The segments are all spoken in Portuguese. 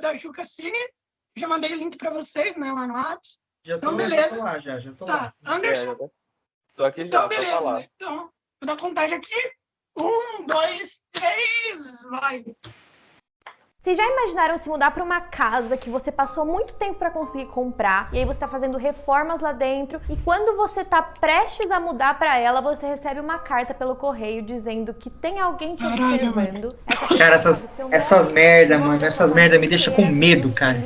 da Juca Cine. Já mandei o link pra vocês, né, lá no WhatsApp. Então, beleza. Já tô lá, já tô tá, lá. Anderson. Tô aqui já, Então, só beleza. falar. Então, vou dar contagem aqui. 1, 2, 3, vai. Vocês já imaginaram se mudar para uma casa que você passou muito tempo para conseguir comprar e aí você tá fazendo reformas lá dentro e quando você tá prestes a mudar para ela, você recebe uma carta pelo correio dizendo que tem alguém te observando. Cara, essas merda, mano, essas merda me deixam com medo, cara.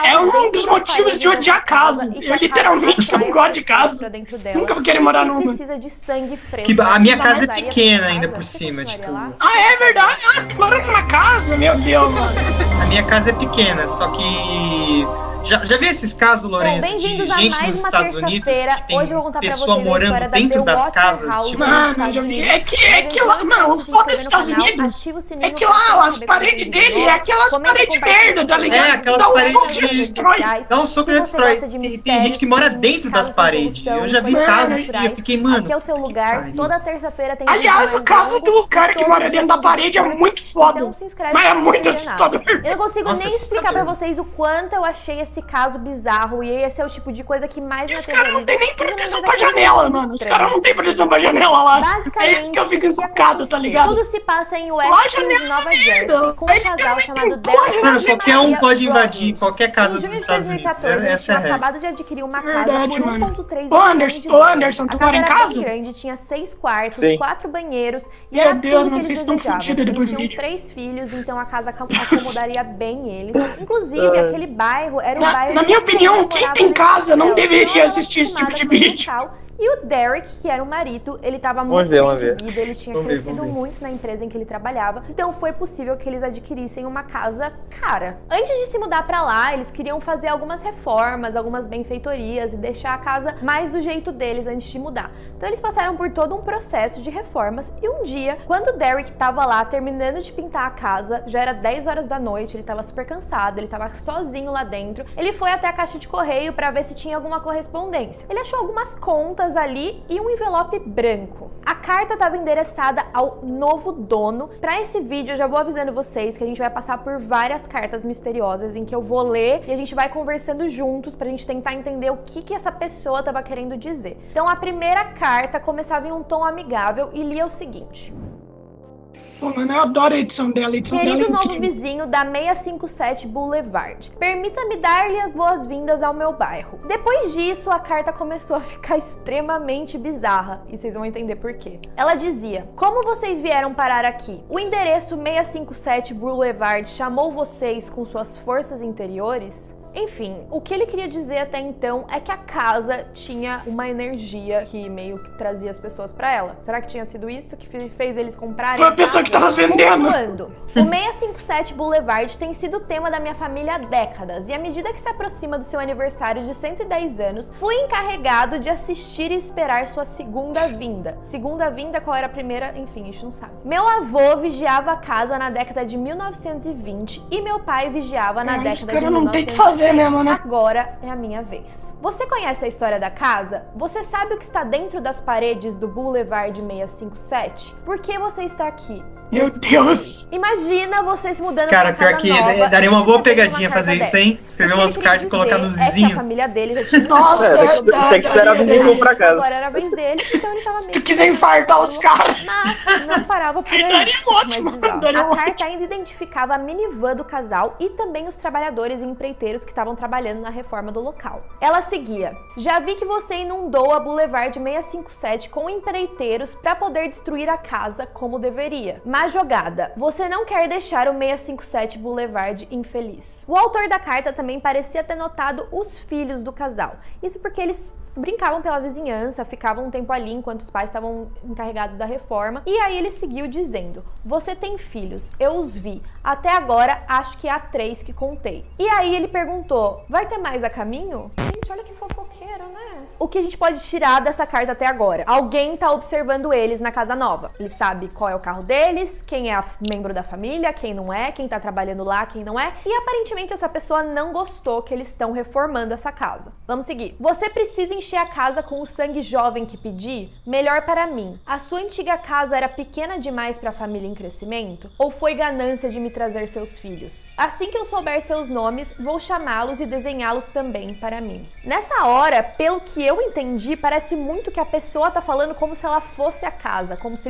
É um dos motivos de odiar a casa. Eu literalmente não gosto de casa. Nunca vou querer morar numa. Precisa de sangue fresco. A minha casa é pequena ainda por cima, tipo... Ah, é verdade? Ah, tu mora numa casa? Meu Deus, mano. A minha casa é pequena, só que... Já viu esses casos, Lourenço, de gente nos Estados Unidos que tem pessoa morando dentro das casas? Tipo... Mano, já vi. É que lá, mano, o foda dos Estados Unidos é que lá as paredes dele é aquelas paredes merda, tá ligado? É, aquelas paredes que destrói. Dá um soco e já destrói. Tem gente que mora dentro das paredes. Eu já vi casos assim, eu fiquei, mano... Aqui é o seu lugar, toda terça-feira tem... Aliás, o caso do cara que mora dentro da parede é muito foda. Mas é muito assustador. Eu não consigo nem explicar pra vocês o quanto eu achei esse caso bizarro, e esse é o tipo de coisa que mais me aterroriza. Os caras não tem nem proteção pra janela, mano. Os caras não tem proteção pra janela lá. É isso que eu fico encucado, tá ligado? Tudo se passa em Westfield, Nova Jersey, com um casal chamado Derek. Mano, qualquer um pode invadir qualquer casa dos Estados Unidos. Essa é a regra. Acabado de adquirir uma casa por 1.3 milhões. Ô, Anderson, tu mora em casa? Grande, tinha 6 quartos, 4 banheiros. Meu Deus, mano, vocês estão fodidos depois do vídeo. Eles tinham 3 filhos, então a casa acomodaria bem eles. Inclusive, aquele bairro era um bairro... Na minha opinião, quem tem casa não deveria assistir esse tipo de vídeo. E o Derek, que era o marido, ele tava muito bem de vida, ele tinha crescido muito na empresa em que ele trabalhava, então foi possível que eles adquirissem uma casa cara. Antes de se mudar pra lá, eles queriam fazer algumas reformas, algumas benfeitorias e deixar a casa mais do jeito deles antes de mudar. Então eles passaram por todo um processo de reformas e um dia, quando o Derek tava lá terminando de pintar a casa, já era 10 horas da noite, ele tava super cansado, ele tava sozinho lá dentro, ele foi até a caixa de correio pra ver se tinha alguma correspondência. Ele achou algumas contas ali e um envelope branco. A carta estava endereçada ao novo dono. Para esse vídeo eu já vou avisando vocês que a gente vai passar por várias cartas misteriosas em que eu vou ler e a gente vai conversando juntos pra gente tentar entender o que essa pessoa estava querendo dizer. Então a primeira carta começava em um tom amigável e lia o seguinte: Pô, mano, eu adoro a edição dela. Querido novo vizinho da 657 Boulevard, permita-me dar-lhe as boas-vindas ao meu bairro. Depois disso, a carta começou a ficar extremamente bizarra, e vocês vão entender por quê. Ela dizia: como vocês vieram parar aqui? O endereço 657 Boulevard chamou vocês com suas forças interiores? Enfim, o que ele queria dizer até então é que a casa tinha uma energia que meio que trazia as pessoas pra ela. Será que tinha sido isso que fez eles comprarem? Foi a pessoa que tava vendendo. O 657 Boulevard tem sido o tema da minha família há décadas, e à medida que se aproxima do seu aniversário de 110 anos, fui encarregado de assistir e esperar sua segunda vinda. Segunda vinda, qual era a primeira? Enfim, a gente não sabe. Meu avô vigiava a casa na década de 1920 e meu pai vigiava na década de 1930. Mesmo, né? Agora é a minha vez. Você conhece a história da casa? Você sabe o que está dentro das paredes do Boulevard 657? Por que você está aqui? Meu Deus! Imagina você se mudando pra casa que nova, daria uma boa pegadinha fazer isso, hein? Escrever umas cartas e colocar nos vizinhos. A família dele já tinha... Nossa, tem que esperar o vizinho comprar casa. Agora era a vez dele, então ele tava se tu quiser infartar os caras. Mas não parava por aí. Daria ótimo, daria a carta ainda identificava a minivan do casal e também os trabalhadores e empreiteiros que estavam trabalhando na reforma do local. Ela seguia: já vi que você inundou a Boulevard 657 com empreiteiros para poder destruir a casa como deveria. Má jogada. Você não quer deixar o 657 Boulevard infeliz. O autor da carta também parecia ter notado os filhos do casal. Isso porque eles brincavam pela vizinhança, ficavam um tempo ali enquanto os pais estavam encarregados da reforma. E aí ele seguiu dizendo: você tem filhos, eu os vi. Até agora, acho que há 3 que contei. E aí ele perguntou: vai ter mais a caminho? Gente, olha que fofoqueiro, né? O que a gente pode tirar dessa carta até agora? Alguém tá observando eles na casa nova. Ele sabe qual é o carro deles, quem é membro da família, quem não é, quem tá trabalhando lá, quem não é. E aparentemente essa pessoa não gostou que eles estão reformando essa casa. Vamos seguir. Você precisa enxergar encher a casa com o sangue jovem que pedi? Melhor para mim. A sua antiga casa era pequena demais para a família em crescimento? Ou foi ganância de me trazer seus filhos? Assim que eu souber seus nomes, vou chamá-los e desenhá-los também para mim. Nessa hora, pelo que eu entendi, parece muito que a pessoa tá falando como se ela fosse a casa, como se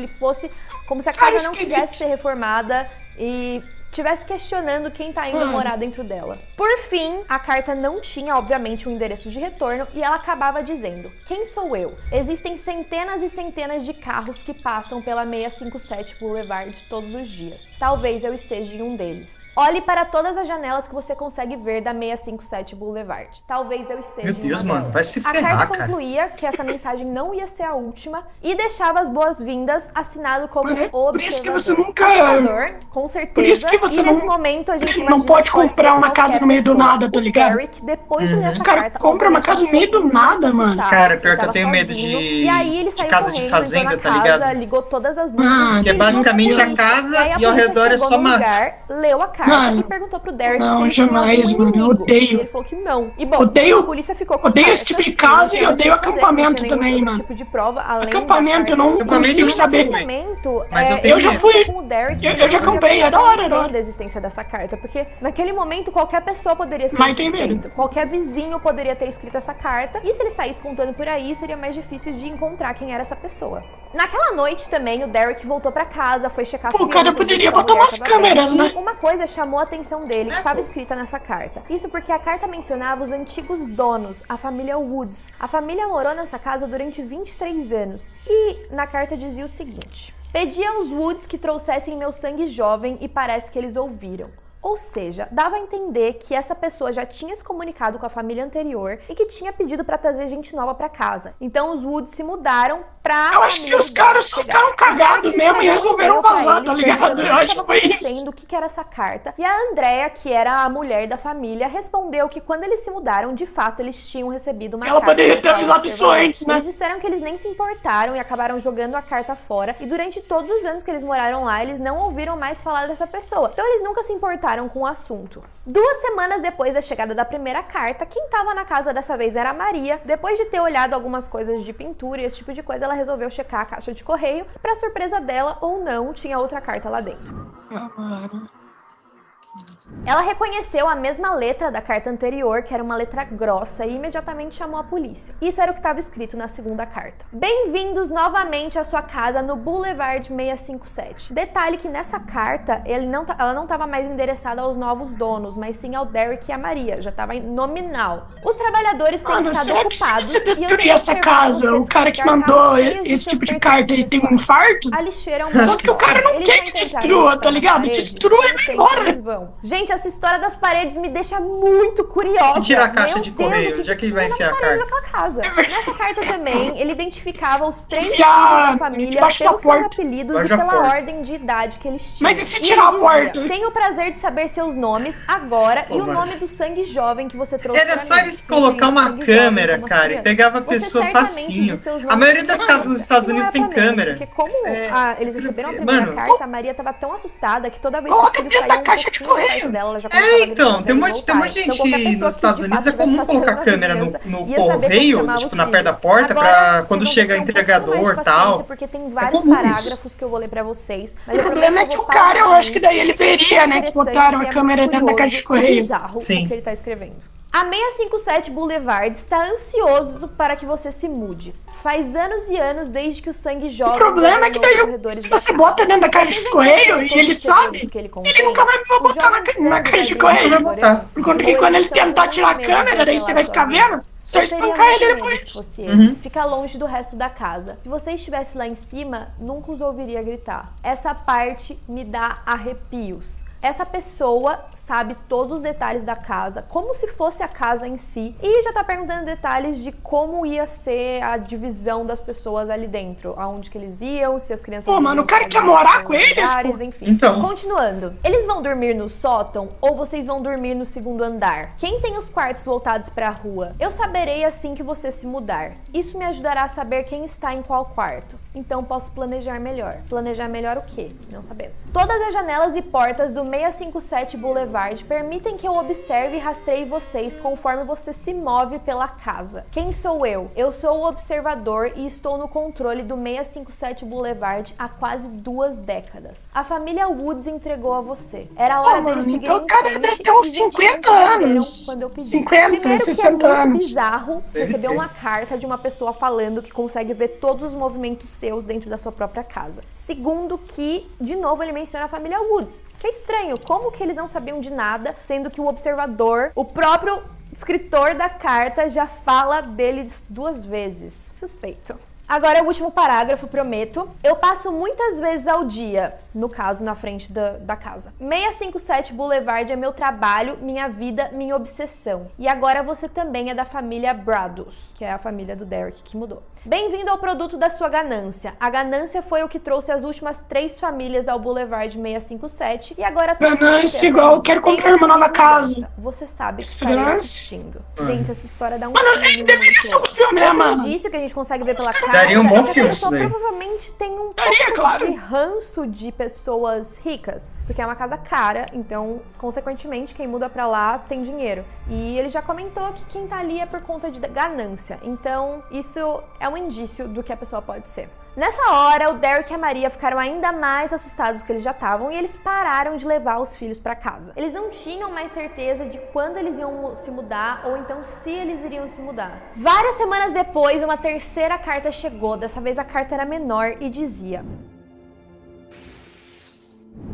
a casa não quisesse ser reformada e estivesse questionando quem tá indo morar dentro dela. Por fim, a carta não tinha, obviamente, um endereço de retorno e ela acabava dizendo: quem sou eu? Existem centenas e centenas de carros que passam pela 657 Boulevard todos os dias. Talvez eu esteja em um deles. Olhe para todas as janelas que você consegue ver da 657 Boulevard. Talvez eu esteja Meu Deus, em uma mano, delas. vai se A ferrar, carta cara. concluía que essa mensagem não ia ser a última e deixava as boas-vindas assinado como observador. Por isso que você nunca... Observador, com certeza. Por isso que você e nesse momento a gente não pode comprar uma casa no meio do nada, tá ligado? Derek, depois de ler essa Os caras carta, compram uma casa no meio do nada, mano. Cara, pior que eu tenho medo de aí ele saiu casa de correndo, fazenda, entrou tá na casa, ligado? ligou todas as luzes. Que é basicamente a casa Aí e ao polícia redor é chegou só no mato. lugar, leu a carta Mano, e perguntou pro Derek não, se ele tinha jamais, algum mano, eu inimigo. odeio. E ele falou que não. E bom, Odeio- a polícia ficou com a odeio carta, esse tipo de casa e não odeio tinha o que fazer, acampamento não tinha nenhum também, outro mano. tipo de prova, além Acampamento, eu da não carta. Acampamento consigo eu saber. fui. Momento, Mas eu tenho eu já medo. fui. com o Derek, Eu já acampei, é da hora, da existência dessa carta, porque naquele momento qualquer pessoa poderia ser Mas tem medo. suspeito. Qualquer vizinho poderia ter escrito essa carta, e se ele saísse contando por aí, seria mais difícil de encontrar quem era essa pessoa. Naquela noite também, o Derek voltou pra casa, foi checar as Pô, o cara crianças, poderia ver se a botar mulher umas tava câmeras, bem. né? E uma coisa chamou a atenção dele, que estava escrita nessa carta. Isso porque a carta mencionava os antigos donos, a família Woods. A família morou nessa casa durante 23 anos. E na carta dizia o seguinte: pedi aos Woods que trouxessem meu sangue jovem e parece que eles ouviram. Ou seja, dava a entender que essa pessoa já tinha se comunicado com a família anterior e que tinha pedido pra trazer gente nova pra casa. Então os Woods se mudaram pra... Eu acho que os caras só ficaram cagados mesmo e resolveram vazar, tá ligado? Eu acho que foi isso. O que era essa carta. E a Andrea, que era a mulher da família, respondeu que quando eles se mudaram, de fato, eles tinham recebido uma Ela carta. poderia ter avisado isso antes, né? Eles disseram que eles nem se importaram e acabaram jogando a carta fora. E durante todos os anos que eles moraram lá, eles não ouviram mais falar dessa pessoa. Então eles nunca se importaram com o assunto. 2 semanas depois da chegada da primeira carta, quem tava na casa dessa vez era a Maria. Depois de ter olhado algumas coisas de pintura e esse tipo de coisa, ela resolveu checar a caixa de correio. Pra surpresa dela, ou não, tinha outra carta lá dentro. Ah, mano. Ela reconheceu a mesma letra da carta anterior, que era uma letra grossa, e imediatamente chamou a polícia. Isso era o que estava escrito na segunda carta. Bem-vindos novamente à sua casa no Boulevard 657. Detalhe que nessa carta, ela não estava mais endereçada aos novos donos, mas sim ao Derek e a Maria, já estava nominal. Os trabalhadores têm estado Será que ocupados... se você destruir essa casa, o cara que mandou esse tipo de carta, ele tem um infarto? Porque o cara não quer que destrua, tá ligado? Destrua e vai embora. Gente, essa história das paredes me deixa muito curiosa. Se tira a caixa de Deus, correio, o que já que ele vai tinha enfiar na a parede carta. daquela casa. Nessa carta também, ele identificava os 3 Enfiar membros da família debaixo da pelos seus porta. apelidos Debaixo e da pela porta. ordem de idade que eles tinham. Mas e se E tirar ele a porta? Tenho o prazer de saber seus nomes agora Pô, e o mano. nome do sangue jovem que você trouxe Era pra só mim. eles Sim, colocar uma sangue jovem, câmera, como as cara, e crianças. pegava a Você pessoa certamente facinho. disse seus A nomes maioria das pra casas mim. nos Estados Não Unidos é tem pra mim, câmera. Porque como eles receberam a Mano, primeira carta, a Maria tava tão assustada que toda vez que Coloca eles dentro da saíam caixa de pouquinho correio. perto dela, ela já começava a gritar Então, pra tem eles uma voltarem. gente Então, qualquer pessoa nos Estados que, de Unidos fato, é comum tivesse colocar passando na câmera no vizinhança, ia saber como correio, chamava tipo, os na perto da filhos. porta, Agora, pra vocês quando vão chega ter um pouquinho mais de entregador e paciência, tal. porque tem vários comum isso. parágrafos que eu vou ler pra vocês. Mas O problema é que o cara, eu acho que daí ele veria, né? Que botaram a câmera dentro da caixa de correio. Bizarro Sim. o que ele tá escrevendo. A 657 Boulevard está ansioso para que você se mude. Faz anos e anos desde que o sangue jovem... O problema é que daí, se você bota dentro da caixa de correio e ele sabe, ele nunca vai botar na caixa de correio. Vai botar. Por conta que quando ele tentar tirar a câmera, daí você vai ficar vendo, só espancar ele depois. Fica longe do resto da casa. Se você estivesse lá em cima, nunca os ouviria gritar. Essa parte me dá arrepios. Essa pessoa sabe todos os detalhes da casa, como se fosse a casa em si, e já tá perguntando detalhes de como ia ser a divisão das pessoas ali dentro, aonde que eles iam, se as crianças... Pô, mano, o cara quer morar com eles, pô. Enfim. Então. Continuando, eles vão dormir no sótão ou vocês vão dormir no segundo andar? Quem tem os quartos voltados para a rua? Eu saberei assim que você se mudar. Isso me ajudará a saber quem está em qual quarto. então posso planejar melhor. Planejar melhor o quê? Não sabemos. Todas as janelas e portas do 657 Boulevard permitem que eu observe e rastreie vocês conforme você se move pela casa. Quem sou eu? Eu sou o observador e estou no controle do 657 Boulevard há quase 2 décadas. A família Woods entregou a você. Era a hora deles seguirem então o cara deve ter uns 50 anos. Quando eu pedi. 50, Primeiro, 60 que é muito anos. bizarro receber uma carta de uma pessoa falando que consegue ver todos os movimentos seus dentro da sua própria casa. Segundo que, de novo, ele menciona a família Woods. Que é estranho, como que eles não sabiam de nada, sendo que o observador, o próprio escritor da carta, já fala deles 2 vezes. Suspeito. Agora é o último parágrafo, prometo. Eu passo muitas vezes ao dia, no caso, na frente da casa. 657 Boulevard é meu trabalho, minha vida, minha obsessão. E agora você também é da família Bradus, que é a família do Derek que mudou. Bem-vindo ao produto da sua ganância. A ganância foi o que trouxe as últimas 3 famílias ao Boulevard 657 e agora... Ganância igual, eu quero comprar uma nova casa. Você sabe que está assistindo. Gente, essa história dá um filme deveria ser um filme, né, mano? Um indício que a gente consegue ver pela cara. Daria um bom filme isso daí. Provavelmente tem um pouco de ranço de pessoas ricas, porque é uma casa cara, então, consequentemente, quem muda pra lá tem dinheiro. E ele já comentou que quem tá ali é por conta de ganância, então isso é um indício do que a pessoa pode ser. Nessa hora, o Derek e a Maria ficaram ainda mais assustados do que eles já estavam e eles pararam de levar os filhos pra casa. Eles não tinham mais certeza de quando eles iam se mudar ou então se eles iriam se mudar. Várias semanas depois, uma terceira carta chegou. Dessa vez a carta era menor e dizia: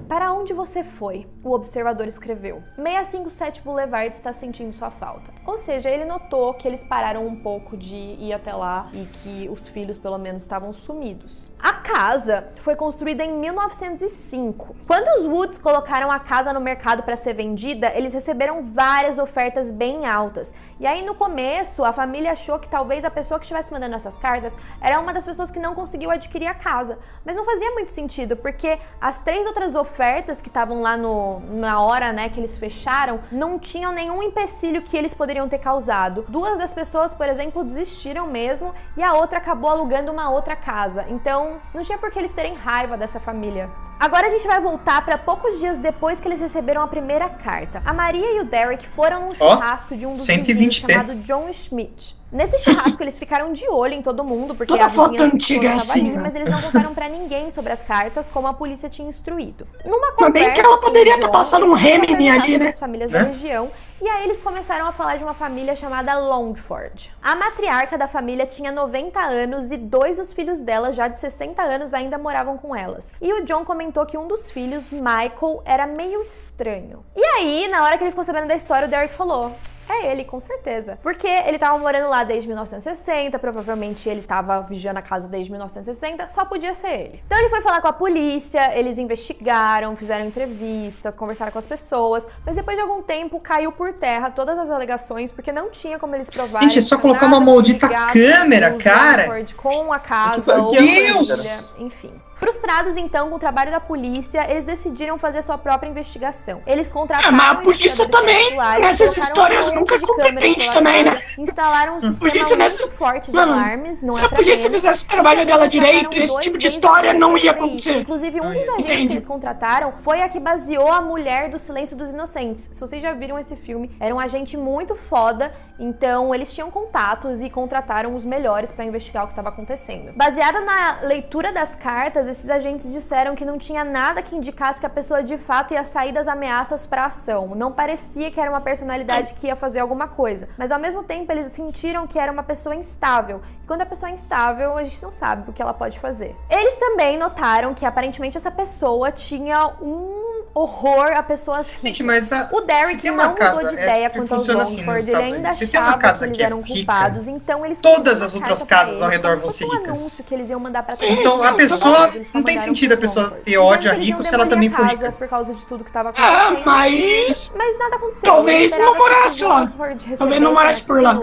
para onde você foi? O observador escreveu. 657 Boulevard está sentindo sua falta. Ou seja, ele notou que eles pararam um pouco de ir até lá e que os filhos, pelo menos, estavam sumidos. A casa foi construída em 1905. Quando os Woods colocaram a casa no mercado para ser vendida, eles receberam várias ofertas bem altas. E aí, no começo, a família achou que talvez a pessoa que estivesse mandando essas cartas era uma das pessoas que não conseguiu adquirir a casa. Mas não fazia muito sentido, porque as 3 outras ofertas que estavam lá na hora, né, que eles fecharam, não tinham nenhum empecilho que eles poderiam ter causado. 2 das pessoas, por exemplo, desistiram mesmo e a outra acabou alugando uma outra casa. Então, não tinha por que eles terem raiva dessa família. Agora a gente vai voltar para poucos dias depois que eles receberam a primeira carta. A Maria e o Derek foram num churrasco de um dos vizinhos chamado John Schmidt. Nesse churrasco eles ficaram de olho em todo mundo, porque toda a foto vizinhança antiga toda assim, ali, né? mas eles não contaram pra ninguém sobre as cartas, como a polícia tinha instruído. Numa Mas bem que ela poderia estar passando um Remini ali, né? As famílias da região. E aí eles começaram a falar de uma família chamada Longford. A matriarca da família tinha 90 anos e 2 dos filhos dela, já de 60 anos, ainda moravam com elas. E o John comentou que um dos filhos, Michael, era meio estranho. E aí, na hora que ele ficou sabendo da história, o Derek falou: é ele, com certeza. Porque ele tava morando lá desde 1960, provavelmente ele tava vigiando a casa desde 1960, só podia ser ele. Então ele foi falar com a polícia, eles investigaram, fizeram entrevistas, conversaram com as pessoas, mas depois de algum tempo caiu por terra todas as alegações, porque não tinha como eles provarem. Gente, é só colocar uma maldita câmera, cara! Com a casa, ou Deus! Enfim. Frustrados, então, com o trabalho da polícia, eles decidiram fazer sua própria investigação. Eles contrataram... mas a polícia também, nessas histórias, nunca é competente também, né? Instalaram um sistema muito forte de alarmes. Não se a polícia fizesse o trabalho dela direito, esse tipo de história não ia acontecer. Inclusive, um dos agentes que eles contrataram foi a que baseou a Mulher do Silêncio dos Inocentes. Se vocês já viram esse filme, era um agente muito foda, então eles tinham contatos e contrataram os melhores pra investigar o que estava acontecendo. Baseado na leitura das cartas, esses agentes disseram que não tinha nada que indicasse que a pessoa de fato ia sair das ameaças para ação. Não parecia que era uma personalidade que ia fazer alguma coisa. Mas ao mesmo tempo eles sentiram que era uma pessoa instável. E quando a pessoa é instável, a gente não sabe o que ela pode fazer. Eles também notaram que aparentemente essa pessoa tinha um horror a pessoas ricas. Gente, mas o Derek não mudou de ideia quanto aos Longford. Ele ainda achava que eles eram culpados. Então eles todas as outras casas ao redor vão ser ricas. Anúncio que eles iam mandar pra então a pessoa não tem sentido a pessoa ter ódio a rico se ela também for rica. Por causa de tudo que tava acontecendo. Mas nada aconteceu. Talvez não morasse lá. Talvez não morasse por lá.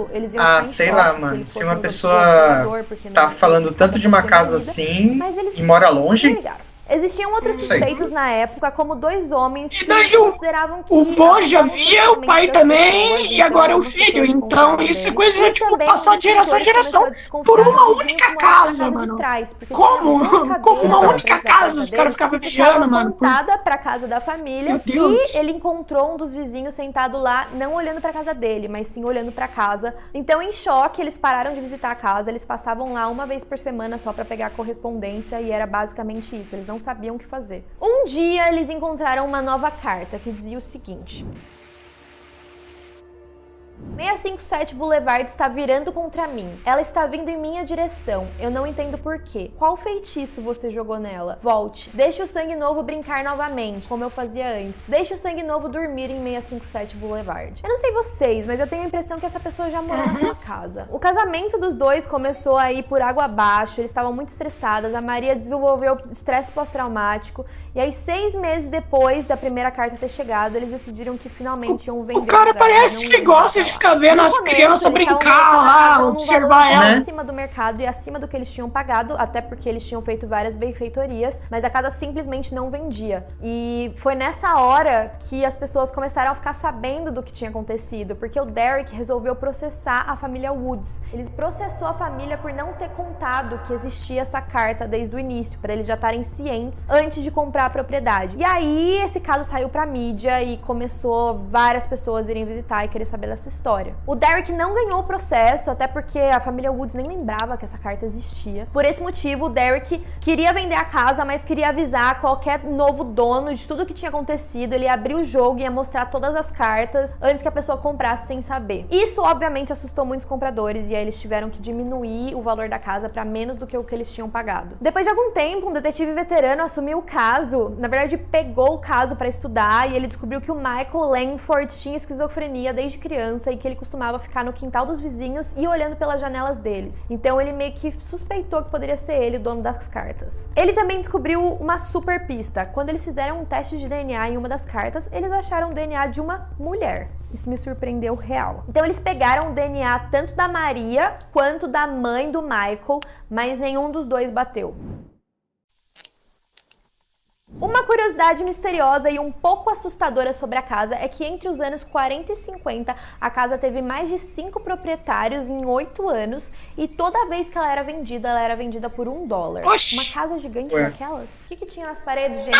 Sei lá, mano. Se uma pessoa tá falando tanto de uma casa assim e mora longe, Existiam outros suspeitos na época, como 2 homens que consideravam que... O vô já via, o pai também, e agora o filho. Então isso é coisa, tipo, passar de geração em geração por uma única casa, mano. Como uma única casa os caras ficavam vigiando, mano. Apontada pra casa da família, e ele encontrou um dos vizinhos sentado lá, não olhando pra casa dele, mas sim olhando pra casa. Então, em choque, eles pararam de visitar a casa, eles passavam lá uma vez por semana só pra pegar correspondência, e era basicamente isso, eles não sabiam o que fazer. Um dia, eles encontraram uma nova carta que dizia o seguinte: 657 Boulevard está virando contra mim. Ela está vindo em minha direção. Eu não entendo por quê. Qual feitiço você jogou nela? Volte. Deixe o sangue novo brincar novamente, como eu fazia antes. Deixe o sangue novo dormir em 657 Boulevard. Eu não sei vocês, mas eu tenho a impressão que essa pessoa já morou naquela casa. O casamento dos dois começou a ir por água abaixo, eles estavam muito estressadas, a Maria desenvolveu estresse pós-traumático, e aí 6 meses depois da primeira carta ter chegado, eles decidiram que finalmente iam vender. O cara parece que gosta de ficar vendo as crianças brincar lá, observar elas. Acima do mercado e acima do que eles tinham pagado, até porque eles tinham feito várias benfeitorias, mas a casa simplesmente não vendia. E foi nessa hora que as pessoas começaram a ficar sabendo do que tinha acontecido, porque o Derek resolveu processar a família Woods. Ele processou a família por não ter contado que existia essa carta desde o início, para eles já estarem cientes antes de comprar a propriedade. E aí esse caso saiu pra mídia e começou várias pessoas irem visitar e querer saber dessa história. O Derek não ganhou o processo, até porque a família Woods nem lembrava que essa carta existia. Por esse motivo, o Derek queria vender a casa, mas queria avisar qualquer novo dono de tudo que tinha acontecido. Ele ia abrir o jogo e ia mostrar todas as cartas antes que a pessoa comprasse sem saber. Isso, obviamente, assustou muitos compradores, e aí eles tiveram que diminuir o valor da casa para menos do que o que eles tinham pagado. Depois de algum tempo, um detetive veterano assumiu o caso, na verdade pegou o caso para estudar, e ele descobriu que o Michael Langford tinha esquizofrenia desde criança e que ele costumava ficar no quintal dos vizinhos e olhando pelas janelas deles. Então ele meio que suspeitou que poderia ser ele o dono das cartas. Ele também descobriu uma super pista. Quando eles fizeram um teste de DNA em uma das cartas, eles acharam o DNA de uma mulher. Isso me surpreendeu real. Então eles pegaram o DNA tanto da Maria quanto da mãe do Michael, mas nenhum dos dois bateu. Uma curiosidade misteriosa e um pouco assustadora sobre a casa é que entre os anos 40 e 50, a casa teve mais de 5 proprietários em 8 anos, e toda vez que ela era vendida por $1. Oxi. Uma casa gigante daquelas? O que tinha nas paredes, gente?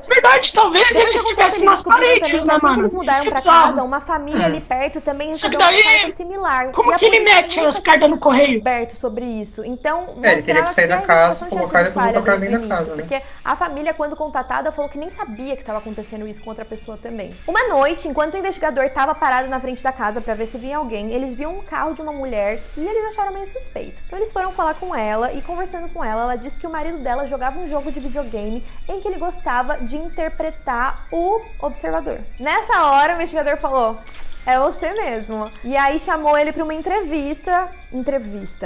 Verdade, talvez eles estivessem nas paredes, né, mano? Eles mudaram pra casa, uma família ali perto também recebeu uma carta similar. Como que ele mete as cartas no correio? Sobre isso. Então, ele teria que sair da casa, colocar e depois voltar pra dentro da casa, né? Porque a família, quando contatada, falou que nem sabia que estava acontecendo isso com outra pessoa também. Uma noite, enquanto o investigador estava parado na frente da casa para ver se vinha alguém, eles viam um carro de uma mulher que eles acharam meio suspeito. Então eles foram falar com ela, e conversando com ela, ela disse que o marido dela jogava um jogo de videogame em que ele gostava de interpretar o observador. Nessa hora, o investigador falou: é você mesmo. E aí chamou ele pra uma entrevista,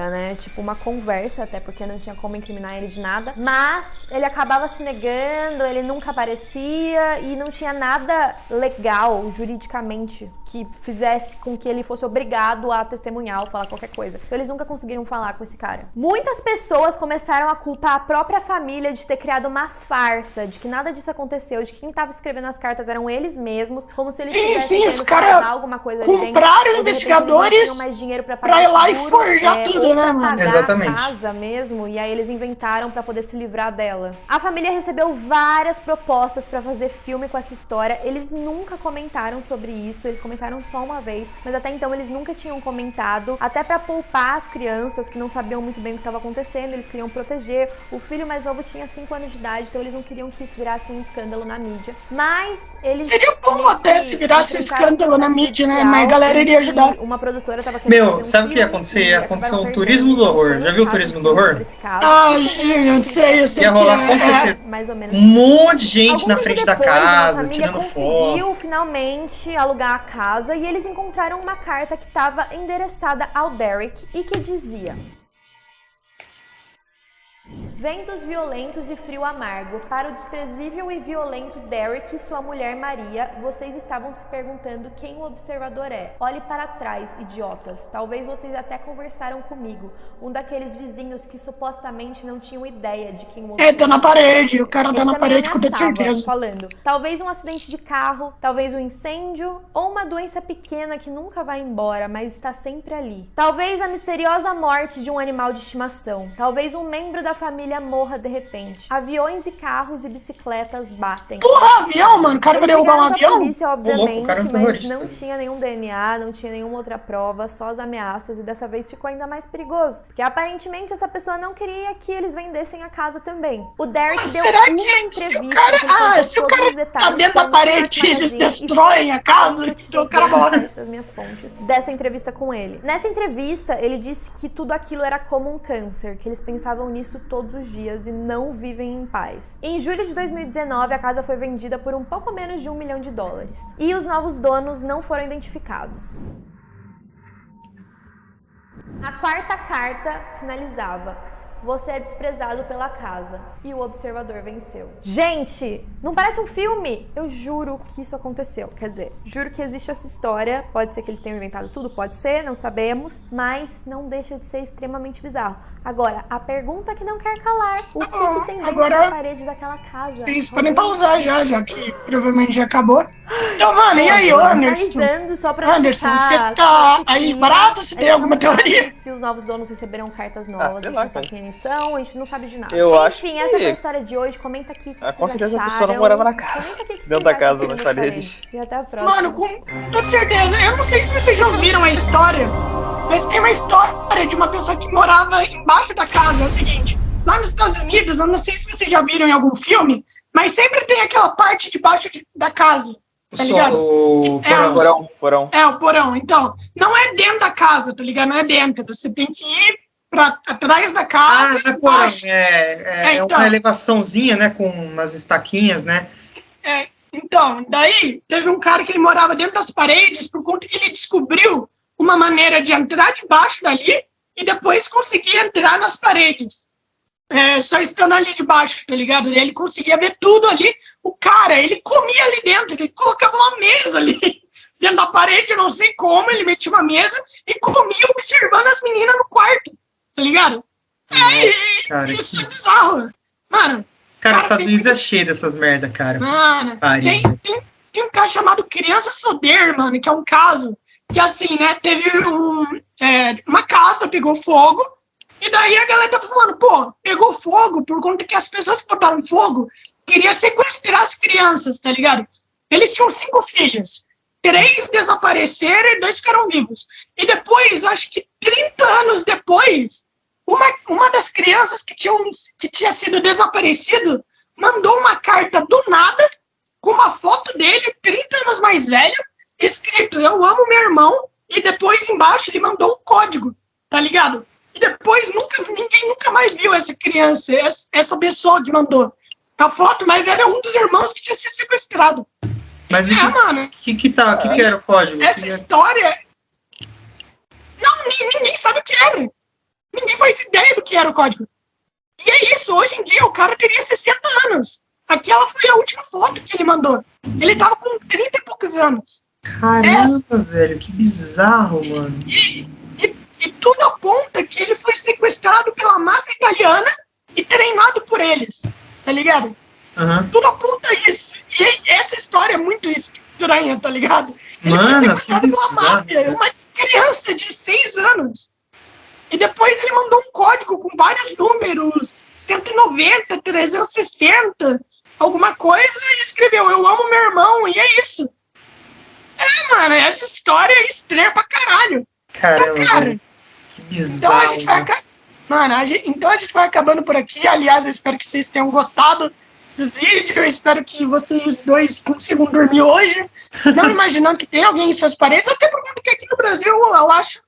né? Tipo, uma conversa, até porque não tinha como incriminar ele de nada. Mas ele acabava se negando, ele nunca aparecia e não tinha nada legal, juridicamente, que fizesse com que ele fosse obrigado a testemunhar ou falar qualquer coisa. Então eles nunca conseguiram falar com esse cara. Muitas pessoas começaram a culpar a própria família de ter criado uma farsa, de que nada disso aconteceu, de que quem tava escrevendo as cartas eram eles mesmos, como se eles tivessem os caras alguma coisa compraram investigadores pra ir lá e forjar tudo, né, mano? Exatamente. A casa mesmo, e aí eles inventaram pra poder se livrar dela. A família recebeu várias propostas pra fazer filme com essa história. Eles nunca comentaram sobre isso, eles comentaram só uma vez, mas até então eles nunca tinham comentado, até pra poupar as crianças que não sabiam muito bem o que estava acontecendo, eles queriam proteger. O filho mais novo tinha 5 anos de idade, então eles não queriam que isso virasse um escândalo na mídia. Mas eles... Seria bom até se virasse um escândalo na mídia, né? Mas a galera iria ajudar. Uma produtora tava querendo sabe o que ia acontecer? Ia acontecer um turismo do horror. Já viu o turismo do horror? Eu sei ia rolar com certeza. Mais ou menos. Um monte de gente na frente da casa, tirando foto. A família conseguiu finalmente alugar a casa, e eles encontraram uma carta que estava endereçada ao Derek e que dizia: Ventos violentos e frio amargo. Para o desprezível e violento Derek e sua mulher Maria, vocês estavam se perguntando quem o observador é. Olhe para trás, idiotas. Talvez vocês até conversaram comigo. Um daqueles vizinhos que supostamente não tinham ideia de quem o observador tá na parede, o cara tá na parede com toda certeza. Falando. Talvez um acidente de carro, talvez um incêndio, ou uma doença pequena que nunca vai embora, mas está sempre ali. Talvez a misteriosa morte de um animal de estimação. Talvez um membro da família morra de repente. Aviões e carros e bicicletas batem. Porra, avião, mano. O cara vai derrubar um avião? A polícia, obviamente, mas não tinha nenhum DNA, não tinha nenhuma outra prova, só as ameaças, e dessa vez ficou ainda mais perigoso. Porque aparentemente essa pessoa não queria que eles vendessem a casa também. O Derek deu será uma que entrevista. Se o cara tá dentro da parede, eles destroem a casa, então o cara morre. Das minhas fontes dessa entrevista com ele. Nessa entrevista, ele disse que tudo aquilo era como um câncer, que eles pensavam nisso todos os dias e não vivem em paz. Em julho de 2019, a casa foi vendida por um pouco menos de $1 milhão. E os novos donos não foram identificados. A quarta carta finalizava: você é desprezado pela casa. E o observador venceu. Gente, não parece um filme? Eu juro que isso aconteceu. Quer dizer, juro que existe essa história. Pode ser que eles tenham inventado tudo, pode ser, não sabemos. Mas não deixa de ser extremamente bizarro. Agora, a pergunta que não quer calar: o que tem dentro da parede daquela casa? Vocês podem pausar já que provavelmente já acabou. Então, mano, e aí, Anderson? Só pra Anderson, você tá aí parado? Você tem alguma teoria? Se os novos donos receberam cartas novas, a gente não sabe quem eles são, a gente não sabe de nada. Eu acho que... essa foi a história de hoje. Comenta aqui o que com certeza vocês acharam. a pessoa não morava na casa. Dentro da casa, nas paredes. E até a próxima. Mano, com toda certeza. Eu não sei se vocês já ouviram a história, mas tem uma história de uma pessoa que morava embaixo da casa. É o seguinte: lá nos Estados Unidos, eu não sei se vocês já viram em algum filme, mas sempre tem aquela parte debaixo da casa. Tá ligado? O porão. É, o porão. Então, não é dentro da casa, tá ligado? Não é dentro. Você tem que ir pra atrás da casa. É porão. Então, uma elevaçãozinha, né? Com umas estaquinhas, né? Então, daí teve um cara que ele morava dentro das paredes por conta que ele descobriu uma maneira de entrar debaixo dali e depois conseguir entrar nas paredes. Só estando ali debaixo, tá ligado? E ele conseguia ver tudo ali. O cara, ele comia ali dentro, ele colocava uma mesa ali dentro da parede, eu não sei como, ele metia uma mesa e comia observando as meninas no quarto, tá ligado? Cara, isso é bizarro. Mano, cara, os Estados Unidos é cheio dessas merda, cara. Mano, tem um cara chamado Criança Soder, mano, que é um caso que, assim, né, teve uma casa, pegou fogo. E daí a galera tá falando, pô, pegou fogo por conta que as pessoas que botaram fogo queriam sequestrar as crianças, tá ligado? Eles tinham 5 filhos. 3 desapareceram e 2 ficaram vivos. E depois, acho que 30 anos depois, uma das crianças que tinha sido desaparecido mandou uma carta do nada com uma foto dele, 30 anos mais velho, escrito: eu amo meu irmão, e depois embaixo ele mandou um código, tá ligado? E depois ninguém nunca mais viu essa criança, essa pessoa que mandou a foto, mas era um dos irmãos que tinha sido sequestrado. Mas o que era o código? Essa história... Não, ninguém sabe o que era. Ninguém faz ideia do que era o código. E é isso, hoje em dia o cara teria 60 anos. Aquela foi a última foto que ele mandou. Ele tava com 30 e poucos anos. Caramba, velho, que bizarro, mano. E tudo aponta que ele foi sequestrado pela máfia italiana e treinado por eles, tá ligado? Uhum. Tudo aponta isso. E essa história é muito estranha, tá ligado? Ele foi sequestrado pela máfia, uma criança de 6 anos. E depois ele mandou um código com vários números, 190, 360, alguma coisa, e escreveu: eu amo meu irmão, e é isso. Mano, essa história é estranha pra caralho. Caramba, cara. Que bizarro. Então a gente vai acabando por aqui. Aliás, eu espero que vocês tenham gostado dos vídeos. Eu espero que vocês dois consigam dormir hoje, não imaginando que tem alguém em suas paredes, até porque aqui no Brasil eu acho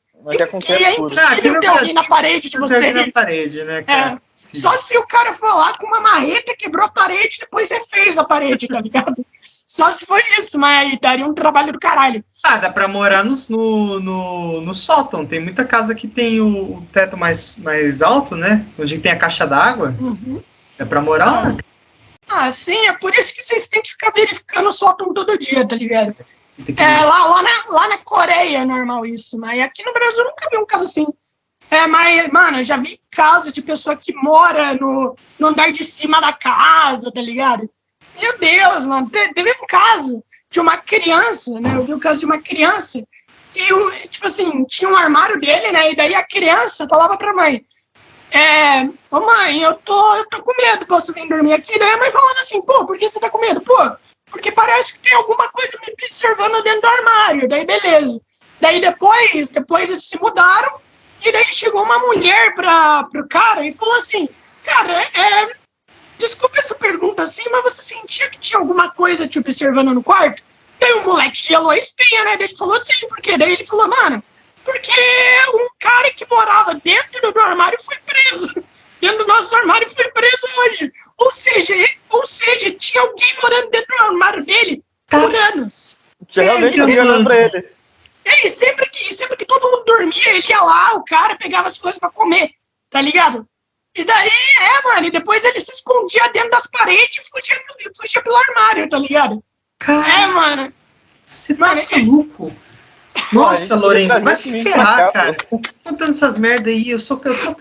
que é impossível ter alguém na parede de vocês. Na parede, né, cara? Só se o cara for lá com uma marreta, quebrou a parede, depois você fez a parede, tá ligado? Só se foi isso, mas aí daria um trabalho do caralho. Ah, dá pra morar no sótão. Tem muita casa que tem o teto mais alto, né? Onde tem a caixa d'água. Uhum. É pra morar lá. Ah, sim, é por isso que vocês têm que ficar verificando o sótão todo dia, tá ligado? Lá na Coreia é normal isso, mas aqui no Brasil eu nunca vi um caso assim. Mas, mano, eu já vi casos de pessoa que mora no andar de cima da casa, tá ligado? Meu Deus, mano, teve um caso de uma criança, né? Eu vi o caso de uma criança que, tipo assim, tinha um armário dele, né? E daí a criança falava pra mãe, ô mãe, eu tô com medo, posso vir dormir aqui? Daí a mãe falava assim, pô, por que você tá com medo? Pô, porque parece que tem alguma coisa me observando dentro do armário. Daí, beleza. Daí depois eles se mudaram, e daí chegou uma mulher pro cara e falou assim, cara, desculpa essa pergunta assim, mas você sentia que tinha alguma coisa te observando no quarto? Daí o moleque gelou a espinha, né? Daí ele falou assim, por quê? Daí ele falou, mano, porque um cara que morava dentro do armário foi preso. Dentro do nosso armário foi preso hoje. Ou seja, tinha alguém morando dentro do armário dele por anos. Realmente alguém olhando pra ele. E sempre que todo mundo dormia, ele ia lá, o cara pegava as coisas pra comer, tá ligado? E daí, mano, e depois ele se escondia dentro das paredes e fugia pelo armário, tá ligado? Cara, mano. Você tá maluco? Nossa, Lourenço, vai se ferrar, cara. Contando essas merda aí, eu sou cagão.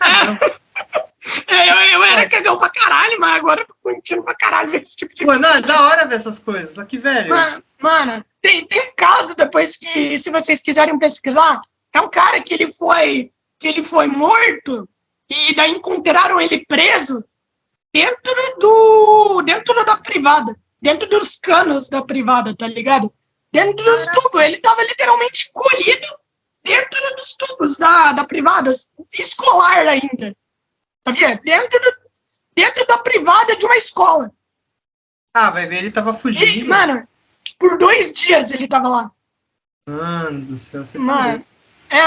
Eu era cagão pra caralho, mas agora eu tô curtindo pra caralho esse tipo de coisa. Mano, é da hora ver essas coisas, só que, velho... Mano, tem um caso depois que, se vocês quiserem pesquisar, é um cara que ele foi morto e daí encontraram ele preso dentro da privada, dentro dos canos da privada, tá ligado? Dentro dos tubos, ele tava literalmente colhido dentro dos tubos da privada, escolar ainda, sabia? Dentro da privada de uma escola. Ah, vai ver, ele tava fugindo. E, mano, por 2 dias ele tava lá. Mano do céu, você mano,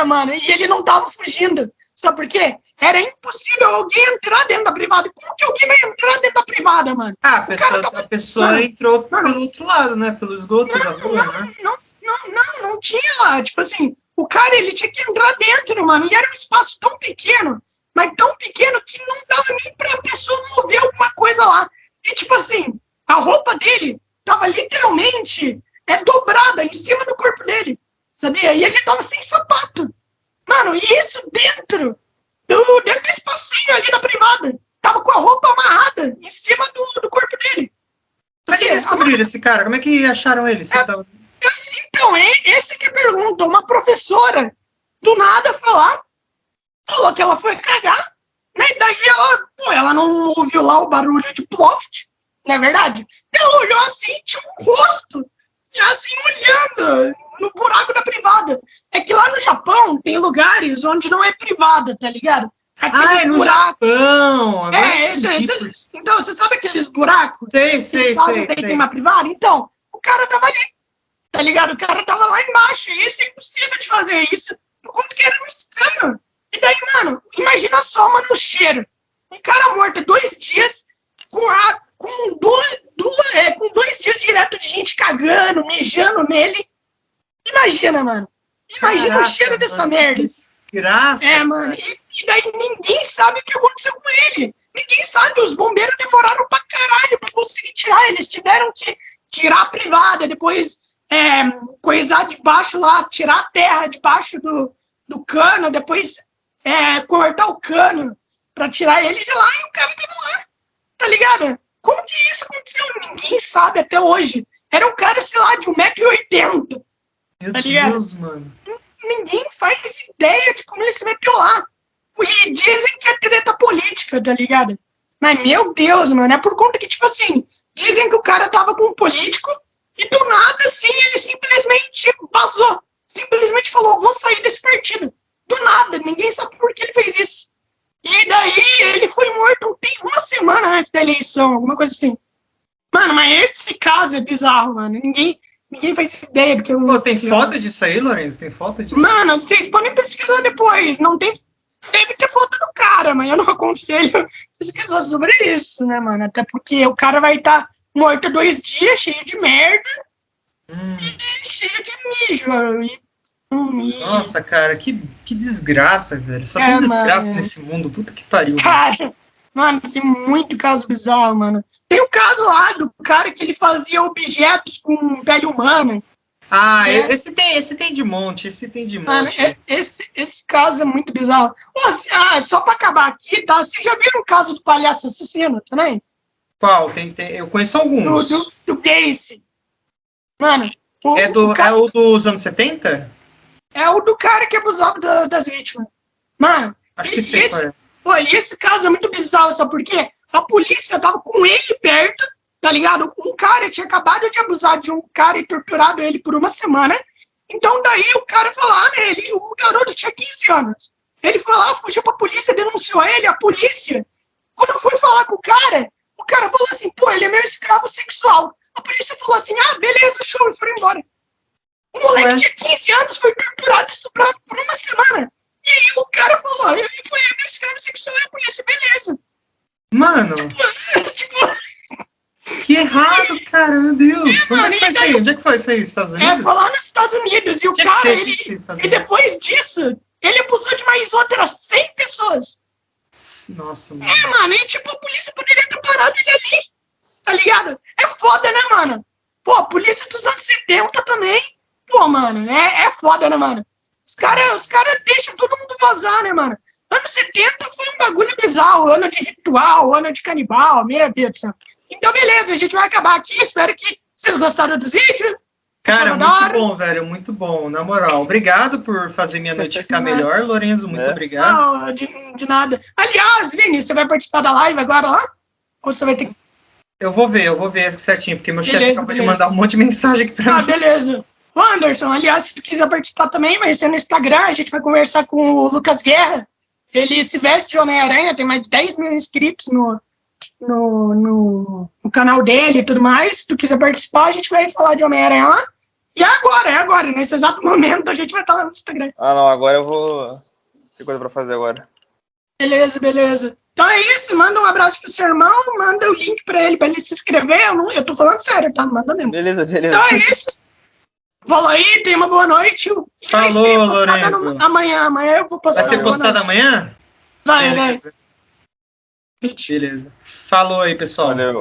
mano, e ele não tava fugindo. Sabe por quê? Era impossível alguém entrar dentro da privada. Como que alguém vai entrar dentro da privada, mano? Ah, a pessoa entrou pelo outro lado, né? Pelo esgoto da rua, né? Não tinha lá. Tipo assim, o cara, ele tinha que entrar dentro, mano. E era um espaço tão pequeno, mas tão pequeno que não dava nem pra pessoa mover alguma coisa lá. E tipo assim, a roupa dele tava literalmente dobrada em cima do corpo dele, sabia? E ele tava sem sapato. Mano, e isso dentro do espacinho ali da privada. Tava com a roupa amarrada em cima do corpo dele. Como é que descobriram esse cara? Como é que acharam ele? Então, esse que pergunta. Uma professora, do nada, falou que ela foi cagar, né? E daí ela não ouviu lá o barulho de ploft, não é verdade? Ela olhou assim, tinha um rosto, assim, olhando no buraco da privada. É que lá no Japão tem lugares onde não é privada, tá ligado? Aqueles no Japão! Então, você sabe aqueles buracos? Sei. Tem uma privada? Então, o cara tava ali, tá ligado? O cara tava lá embaixo, e isso é impossível de fazer isso, por conta que era no escano. E daí, mano, imagina só, mano, o cheiro. Um cara morto 2 dias, com 2 dias direto de gente cagando, mijando nele. Imagina, mano. Imagina o cheiro dessa merda. Desgraça. Mano. E daí ninguém sabe o que aconteceu com ele. Ninguém sabe. Os bombeiros demoraram pra caralho pra conseguir tirar. Eles tiveram que tirar a privada, depois coisar debaixo lá, tirar a terra debaixo do cano, depois cortar o cano pra tirar ele de lá, e o cara tava lá. Tá ligado? Como que isso aconteceu? Ninguém sabe até hoje. Era um cara, sei lá, de 1,80 m. Tá ligado? Deus, mano. Ninguém faz ideia de como ele se meteu lá. E dizem que é treta política, tá ligado? Mas, meu Deus, mano, é por conta que, tipo assim, dizem que o cara tava com um político e do nada, assim, ele simplesmente vazou. Simplesmente falou, vou sair desse partido. Do nada, ninguém sabe por que ele fez isso. E daí ele foi morto tem 1 semana antes da eleição, alguma coisa assim. Mano, mas esse caso é bizarro, mano. Ninguém faz ideia. Porque tem foto disso aí, Lourenço? Tem foto disso? Mano, vocês podem pesquisar depois. Não tem... Deve ter foto do cara, mas eu não aconselho pesquisar sobre isso, né, mano? Até porque o cara vai estar morto há 2 dias, cheio de merda e cheio de mijo. Nossa, cara, que desgraça, velho. Só tem desgraça nesse mundo. Puta que pariu. Cara, mano, tem muito caso bizarro, mano. Tem o caso lá do cara que ele fazia objetos com pele humana. Ah, esse tem de monte, Mano, esse caso é muito bizarro. Só pra acabar aqui, tá? Vocês já viram o caso do palhaço assassino também? Qual? Eu conheço alguns. Do Gacy. Mano, é o dos anos 70? É o do cara que abusava das vítimas. Mano, acho que sei qual é. Pô, e esse caso é muito bizarro, sabe por quê? A polícia tava com ele perto, tá ligado? Um cara tinha acabado de abusar de um cara e torturado ele por 1 semana. Então daí o cara foi lá, né? O garoto tinha 15 anos. Ele foi lá, fugiu pra polícia, denunciou ele. A polícia, quando foi falar com o cara falou assim, pô, ele é meu escravo sexual. A polícia falou assim, beleza, show, e foram embora. O moleque tinha 15 anos, foi torturado, estuprado por 1 semana. E aí o cara falou, ele foi meu escravo sexual e a polícia, beleza. Mano, que errado, cara, meu Deus. Onde é que foi isso aí? Estados Unidos? Foi lá nos Estados Unidos. E o cara, e depois disso, ele abusou de mais outras 100 pessoas. Nossa, mano. Mano, e tipo, a polícia poderia ter parado ele ali, tá ligado? É foda, né, mano? Pô, a polícia dos anos 70 também. Pô, mano, é foda, né, mano? Os caras deixam todo mundo vazar, né, mano? Anos 70 foi um bagulho bizarro, ano de ritual, ano de canibal, meu Deus do céu. Então, beleza, a gente vai acabar aqui. Espero que vocês gostaram dos vídeos. Cara, muito bom, velho, muito bom. Na moral, obrigado por fazer minha noite ficar melhor, Lorenzo, muito obrigado. Não, de nada. Aliás, Vini, você vai participar da live agora lá? Ou você vai ter que... Eu vou ver certinho, porque meu chefe acabou de mandar um monte de mensagem aqui pra mim. Beleza. Ô, Anderson, aliás, se tu quiser participar também, vai ser no Instagram, a gente vai conversar com o Lucas Guerra. Ele se veste de Homem-Aranha, tem mais de 10 mil inscritos no canal dele e tudo mais. Se tu quiser participar, a gente vai falar de Homem-Aranha lá. E é agora, nesse exato momento, a gente vai estar lá no Instagram. Não, agora eu vou... Tem coisa pra fazer agora. Beleza. Então é isso, manda um abraço pro seu irmão, manda o link pra ele se inscrever. Eu tô falando sério, tá? Manda mesmo. Beleza. Então é isso. Falou aí, tenha uma boa noite. Falou, Lorenzo. Amanhã eu vou postar. Vai ser postado amanhã? Vai. Beleza. Falou aí, pessoal. Valeu.